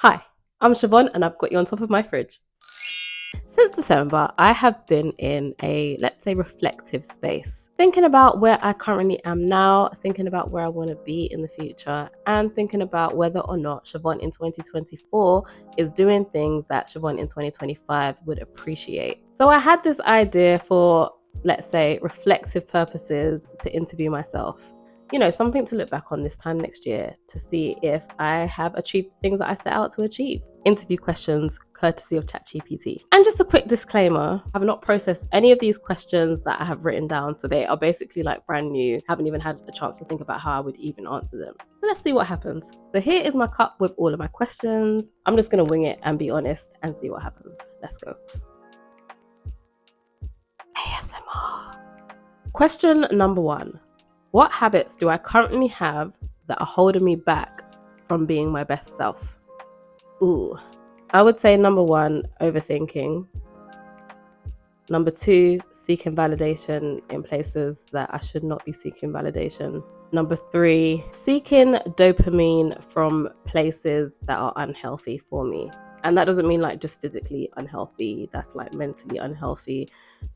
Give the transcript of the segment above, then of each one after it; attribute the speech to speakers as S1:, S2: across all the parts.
S1: Hi, I'm Siobhan and I've got you on top of my fridge. Since December, I have been in a, let's say, reflective space, thinking about where I currently am now, thinking about where I want to be in the future, and thinking about whether or not Siobhan in 2024 is doing things that Siobhan in 2025 would appreciate. So I had this idea for, let's say, reflective purposes to interview myself. Something to look back on this time next year to see if I have achieved things that I set out to achieve. Interview questions courtesy of ChatGPT. And just a quick disclaimer, I have not processed any of these questions that I have written down, so they are basically like brand new. I haven't even had a chance to think about how I would even answer them. So let's see what happens. So here is my cup with all of my questions. I'm just going to wing it and be honest and see what happens. Let's go. ASMR. Question number 1. What habits do I currently have that are holding me back from being my best self? I would say number 1, overthinking. Number 2, seeking validation in places that I should not be seeking validation. Number 3, seeking dopamine from places that are unhealthy for me. And that doesn't mean like just physically unhealthy, that's like mentally unhealthy.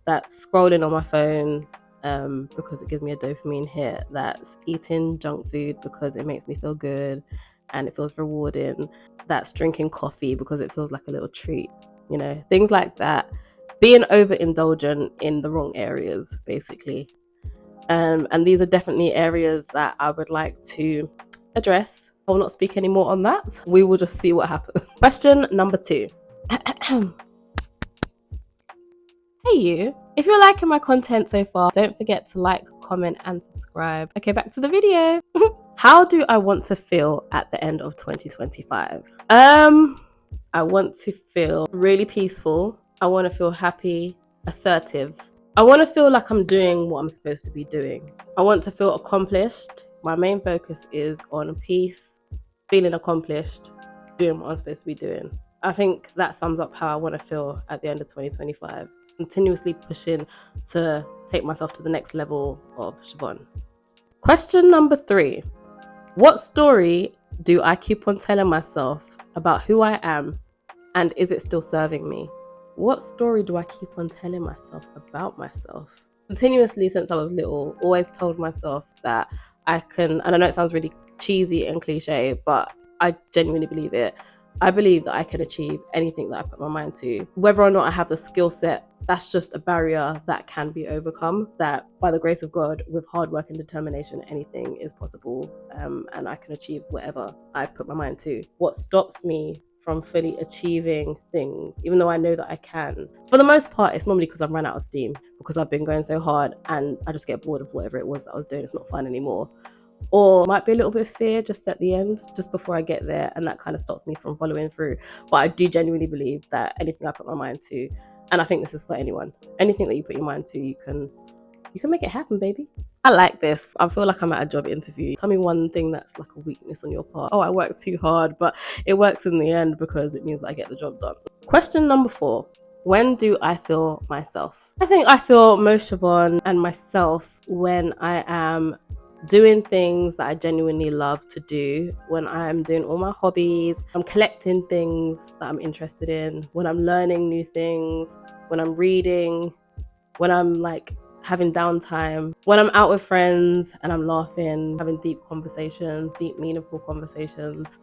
S1: That's scrolling on my phone because it gives me a dopamine hit. That's eating junk food because it makes me feel good and it feels rewarding. That's drinking coffee because it feels like a little treat, things like that. Being overindulgent in the wrong areas, basically. And these are definitely areas that I would like to address. I will not speak any more on that. We will just see what happens. Question number 2. Hey you, if you're liking my content so far, don't forget to like, comment and subscribe. Okay, back to the video. How do I want to feel at the end of 2025? I want to feel really peaceful. I want to feel happy, assertive. I want to feel like I'm doing what I'm supposed to be doing. I want to feel accomplished. My main focus is on peace, feeling accomplished, doing what I'm supposed to be doing. I think that sums up how I want to feel at the end of 2025. Continuously pushing to take myself to the next level of Siobhan. Question number 3. What story do I keep on telling myself about who I am, and is it still serving me? What story do I keep on telling myself about myself? Continuously since I was little, always told myself that I can, and I know it sounds really cheesy and cliche, but I genuinely believe it. I believe that I can achieve anything that I put my mind to. Whether or not I have the skill set, that's just a barrier that can be overcome, that by the grace of God, with hard work and determination, anything is possible, and I can achieve whatever I put my mind to. What stops me from fully achieving things, even though I know that I can, for the most part, it's normally because I've run out of steam, because I've been going so hard and I just get bored of whatever it was that I was doing. It's not fun anymore. Or might be a little bit of fear just at the end, just before I get there, and that kind of stops me from following through. But I do genuinely believe that anything I put my mind to, and I think this is for anyone, anything that you put your mind to, you can make it happen, baby. I like this. I feel like I'm at a job interview. Tell me one thing that's like a weakness on your part. Oh, I work too hard, but it works in the end because it means I get the job done. Question number 4. When do I feel myself? I think I feel most Siobhan and myself when I am doing things that I genuinely love to do, when I'm doing all my hobbies, I'm collecting things that I'm interested in, when I'm learning new things, when I'm reading, when I'm like having downtime, when I'm out with friends and I'm laughing, having deep conversations, deep meaningful conversations.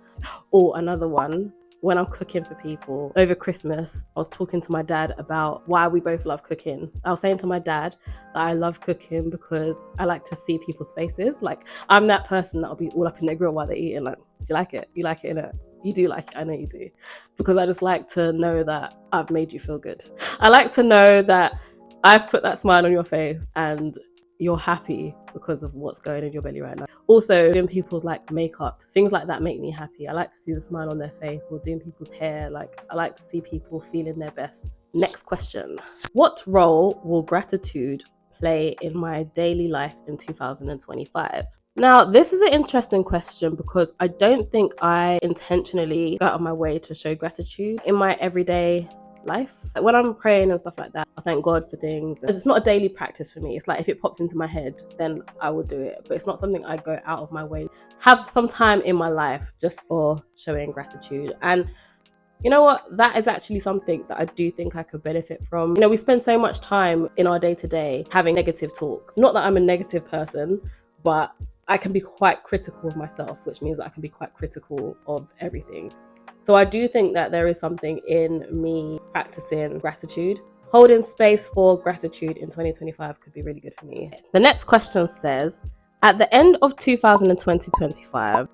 S1: Or another one, when I'm cooking for people. Over Christmas, I was talking to my dad about why we both love cooking. I was saying to my dad that I love cooking because I like to see people's faces. Like, I'm that person that'll be all up in their grill while they're eating. Like, do you like it? You like it, innit? You do like it, I know you do. Because I just like to know that I've made you feel good. I like to know that I've put that smile on your face and you're happy because of what's going in your belly right now. Also, doing people's like makeup, things like that make me happy. I like to see the smile on their face, or doing people's hair. Like, I like to see people feeling their best. Next question. What role will gratitude play in my daily life in 2025? Now, this is an interesting question because I don't think I intentionally go out of my way to show gratitude in my everyday life. Like when I'm praying and stuff like that, I thank God for things. It's not a daily practice for me. It's like if it pops into my head, then I will do it. But it's not something I go out of my way. Have some time in my life just for showing gratitude. And you know what? That is actually something that I do think I could benefit from. You know, we spend so much time in our day-to-day having negative talk. Not that I'm a negative person, but I can be quite critical of myself, which means that I can be quite critical of everything. So I do think that there is something in me practicing gratitude. Holding space for gratitude in 2025 could be really good for me. The next question says, at the end of 2025,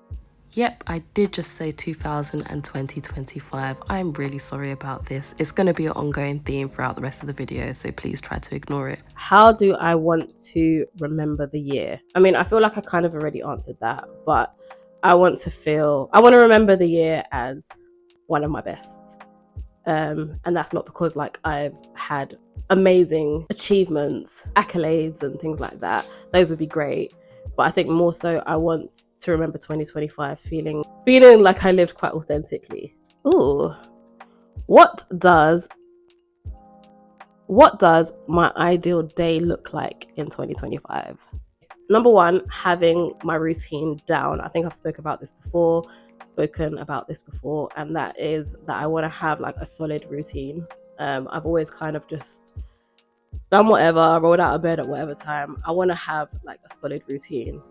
S1: yep, I did just say 2025. I'm really sorry about this. It's going to be an ongoing theme throughout the rest of the video, so please try to ignore it. How do I want to remember the year? I mean, I feel like I kind of already answered that, but I want to remember the year as one of my best. And that's not because like I've had amazing achievements, accolades and things like that. Those would be great. But I think more so I want to remember 2025 feeling like I lived quite authentically. Ooh. What does my ideal day look like in 2025? Number one, having my routine down. I think I've spoken about this before, and that is that I want to have like a solid routine. I've always kind of just done whatever, rolled out of bed at whatever time. I want to have like a solid routine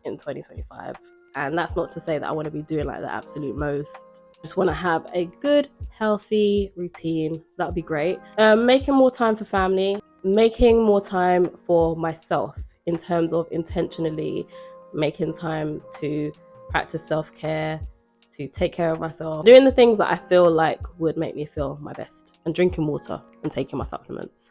S1: in 2025. And that's not to say that I want to be doing like the absolute most. Just want to have a good, healthy routine. So that would be great. Making more time for family, making more time for myself in terms of intentionally making time to practice self-care, to take care of myself, doing the things that I feel like would make me feel my best, and drinking water and taking my supplements.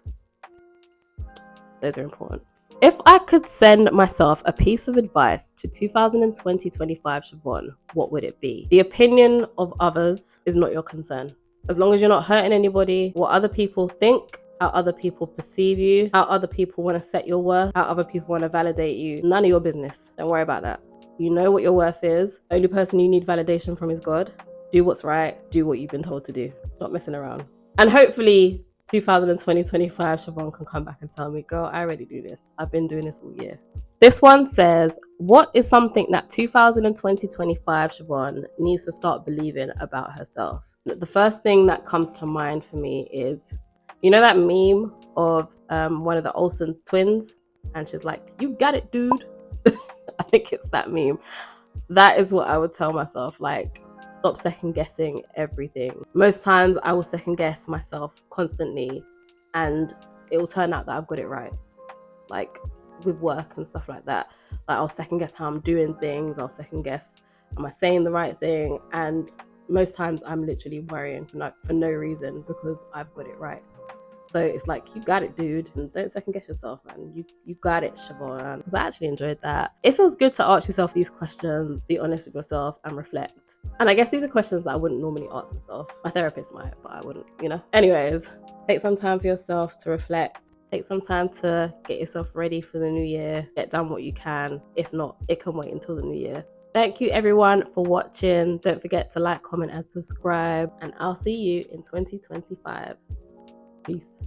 S1: Those are important. If I could send myself a piece of advice to 2025 Siobhan, what would it be? The opinion of others is not your concern. As long as you're not hurting anybody, what other people think, how other people perceive you, how other people want to set your worth, how other people want to validate you, none of your business. Don't worry about that. You know what your worth is. The only person you need validation from is God. Do what's right. Do what you've been told to do. Not messing around. And hopefully 2025 Siobhan can come back and tell me, girl, I already do this. I've been doing this all year. This one says, what is something that 2025 Siobhan needs to start believing about herself? The first thing that comes to mind for me is, you know that meme of one of the Olsen twins? And she's like, you got it, dude. I think it's that meme. That is what I would tell myself. Like, stop second guessing everything. Most times I will second guess myself constantly and it will turn out that I've got it right. Like with work and stuff like that. Like I'll second guess how I'm doing things. I'll second guess, am I saying the right thing? And most times I'm literally worrying for no reason because I've got it right. So it's like, you got it, dude. And don't second guess yourself, man. You got it, Siobhan. Because I actually enjoyed that. It feels good to ask yourself these questions, be honest with yourself and reflect. And I guess these are questions that I wouldn't normally ask myself. My therapist might, but I wouldn't, you know. Anyways, take some time for yourself to reflect. Take some time to get yourself ready for the new year. Get done what you can. If not, it can wait until the new year. Thank you everyone for watching. Don't forget to like, comment and subscribe. And I'll see you in 2025. Peace.